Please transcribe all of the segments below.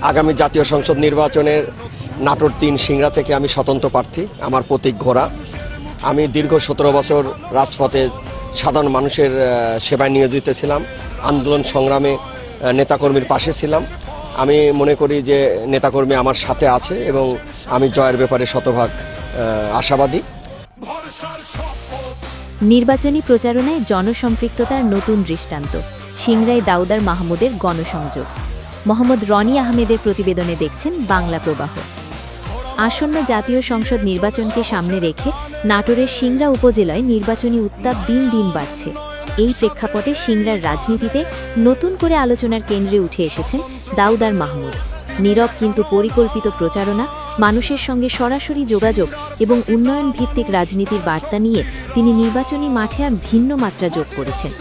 আগামী জাতীয় সংসদ নির্বাচনের নাটোর ৩ সিংড়া থেকে আমি স্বতন্ত্র প্রার্থী। আমার প্রতীক ঘোড়া। আমি দীর্ঘ 17 বছর রাজপথে সাধারণ মানুষের সেবায় নিয়োজিত ছিলাম, আন্দোলন সংগ্রামে নেতাকর্মীর পাশে ছিলাম। আমি মনে করি যে নেতাকর্মী আমার সাথে আছে এবং আমি জয়ের ব্যাপারে শতভাগ আশাবাদী। নির্বাচনী প্রচারণায় জনসম্পৃক্ততার নতুন দৃষ্টান্ত, সিংড়ায় দাউদার মাহমুদের গণসংযোগ। মোহাম্মদ রনি আহমেদের প্রতিবেদনে দেখছেন বাংলা প্রবাহ। আসন্ন জাতীয় সংসদ নির্বাচনকে সামনে রেখে নাটোরের সিংড়া উপজেলায় নির্বাচনী উত্তাপ দিন দিন বাড়ছে। এই প্রেক্ষাপটে সিংড়ার রাজনীতিতে নতুন করে আলোচনার কেন্দ্রে উঠে এসেছেন দাউদার মাহমুদ। নীরব কিন্তু পরিকল্পিত প্রচারণা, মানুষের সঙ্গে সরাসরি যোগাযোগ এবং উন্নয়ন ভিত্তিক রাজনীতির বার্তা নিয়ে তিনি নির্বাচনী মাঠে আর ভিন্ন মাত্রা যোগ করেছেন।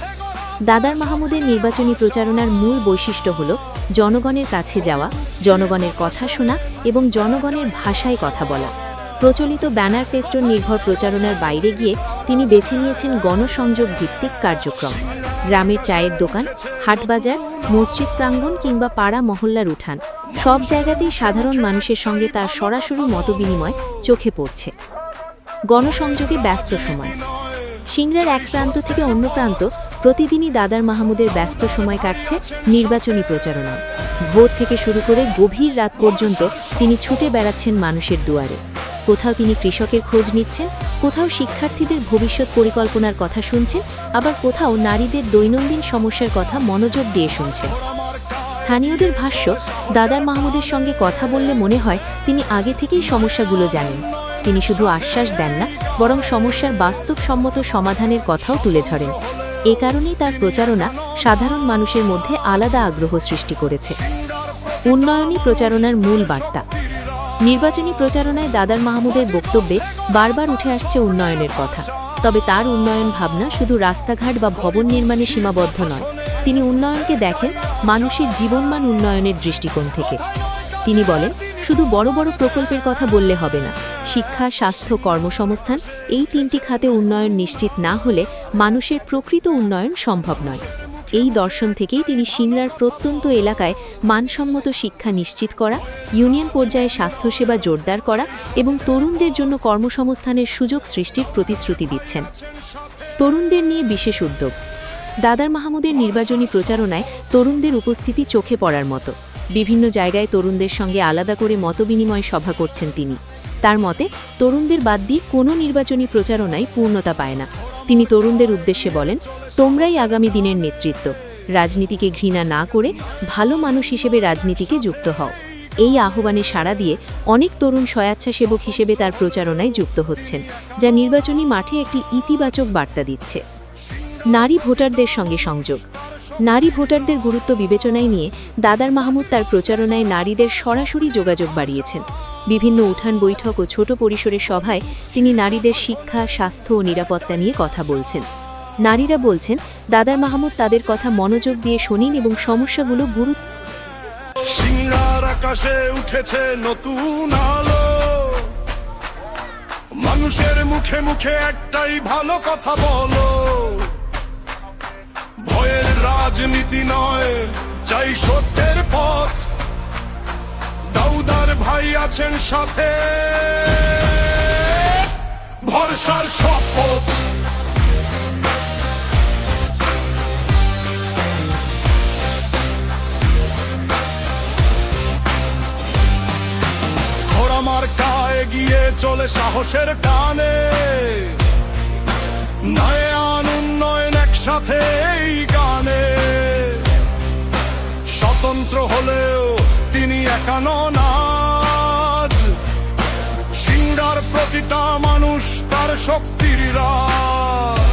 দাদার মাহমুদের নির্বাচনী প্রচারণার মূল বৈশিষ্ট্য হল জনগণের কাছে যাওয়া, জনগণের কথা শোনা এবং জনগণের ভাষায় কথা বলা। প্রচলিত ব্যানার ফেস্টুন নির্ভর প্রচারণার বাইরে গিয়ে তিনি বেছে নিয়েছেন গণসংযোগ ভিত্তিক কার্যক্রম। গ্রামের চায়ের দোকান, হাটবাজার, মসজিদ প্রাঙ্গণ কিংবা পাড়া মহল্লার উঠান, সব জায়গাতেই সাধারণ মানুষের সঙ্গে তার সরাসরি মতবিনিময় চোখে পড়ছে। গণসংযোগে ব্যস্ত সময়। সিংড়ার এক প্রান্ত থেকে অন্য প্রান্ত প্রতিদিনই দাদার মাহমুদের ব্যস্ত সময় কাটছে নির্বাচনী প্রচারণায়। ভোর থেকে শুরু করে গভীর রাত পর্যন্ত তিনি ছুটে বেড়াচ্ছেন মানুষের দুয়ারে। কোথাও তিনি কৃষকের খোঁজ নিচ্ছেন, কোথাও শিক্ষার্থীদের ভবিষ্যৎ পরিকল্পনার কথা শুনছেন, আবার কোথাও নারীদের দৈনন্দিন সমস্যার কথা মনোযোগ দিয়ে শুনছেন। স্থানীয়দের ভাষ্য, দাদার মাহমুদের সঙ্গে কথা বললে মনে হয় তিনি আগে থেকেই সমস্যাগুলো জানেন। তিনি শুধু আশ্বাস দেন না, বরং সমস্যার বাস্তবসম্মত সমাধানের কথাও তুলে ধরেন। এ কারণেই তার প্রচারণা সাধারণ মানুষের মধ্যে আলাদা আগ্রহ সৃষ্টি করেছে। উন্নয়নী প্রচারণার মূল বার্তা। নির্বাচনী প্রচারণায় দাদার মাহমুদের বক্তব্যে বারবার উঠে আসছে উন্নয়নের কথা। তবে তার উন্নয়ন ভাবনা শুধু রাস্তাঘাট বা ভবন নির্মাণে সীমাবদ্ধ নয়। তিনি উন্নয়নকে দেখেন মানুষের জীবনমান উন্নয়নের দৃষ্টিকোণ থেকে। তিনি বলেন, শুধু বড় বড় প্রকল্পের কথা বললে হবে না। শিক্ষা, স্বাস্থ্য, কর্মসংস্থান এই 3টি খাতে উন্নয়ন নিশ্চিত না হলে মানুষের প্রকৃত উন্নয়ন সম্ভব নয়। এই দর্শন থেকেই তিনি সিংড়ার প্রত্যন্ত এলাকায় মানসম্মত শিক্ষা নিশ্চিত করা, ইউনিয়ন পর্যায়ে স্বাস্থ্যসেবা জোরদার করা এবং তরুণদের জন্য কর্মসংস্থানের সুযোগ সৃষ্টির প্রতিশ্রুতি দিচ্ছেন। তরুণদের নিয়ে বিশেষ উদ্যোগ। দাদার মাহমুদের নির্বাচনী প্রচারণায় তরুণদের উপস্থিতি চোখে পড়ার মতো। বিভিন্ন জায়গায় তরুণদের সঙ্গে আলাদা করে মতবিনিময় সভা করছেন তিনি। তার মতে, তরুণদের বাদ দিয়ে কোনো নির্বাচনী প্রচারণায় পূর্ণতা পায় না। তিনি তরুণদের উদ্দেশ্যে বলেন, তোমরাই আগামী দিনের নেতৃত্ব। রাজনীতিকে ঘৃণা না করে ভালো মানুষ হিসেবে রাজনীতিকে যুক্ত হও। এই আহ্বানে সাড়া দিয়ে অনেক তরুণ স্বেচ্ছাসেবক হিসেবে তার প্রচারণায় যুক্ত হচ্ছেন, যা নির্বাচনী মাঠে একটি ইতিবাচক বার্তা দিচ্ছে। নারী ভোটারদের সঙ্গে সংযোগ। নারী ভোটারদের গুরুত্ব বিবেচনায় নিয়ে দাদার মাহমুদ তার প্রচারণায় নারীদের সরাসরি যোগাযোগ বাড়িয়েছেন। বিভিন্ন উঠান বৈঠক ও ছোট পরিসরের সভায় তিনি নারীদের শিক্ষা, স্বাস্থ্য ও নিরাপত্তা নিয়ে কথা বলছেন। নারীরা বলছেন, দাদার মাহমুদ তাদের কথা মনোযোগ দিয়ে শোনেন এবং সমস্যাগুলো গুরুত্ব। সিংড়ার আকাশে উঠেছে নতুন আলো, মানুষের মুখে মুখে একটাই ভালো কথা বলো। ভয়ের রাজনীতি নয়, চাই সত্যের পথ। দাউদার ভাই আছেন সাথে, ভরসার শপথ। ঘোড়া মার্কা এগিয়ে চলে সাহসের টানে, নয়ান উন্নয়ন একসাথে এই গানে। স্বতন্ত্র হলেও তিনি একা নন আজ, সিংড়ার প্রতিটা মানুষ তার শক্তির রাজ।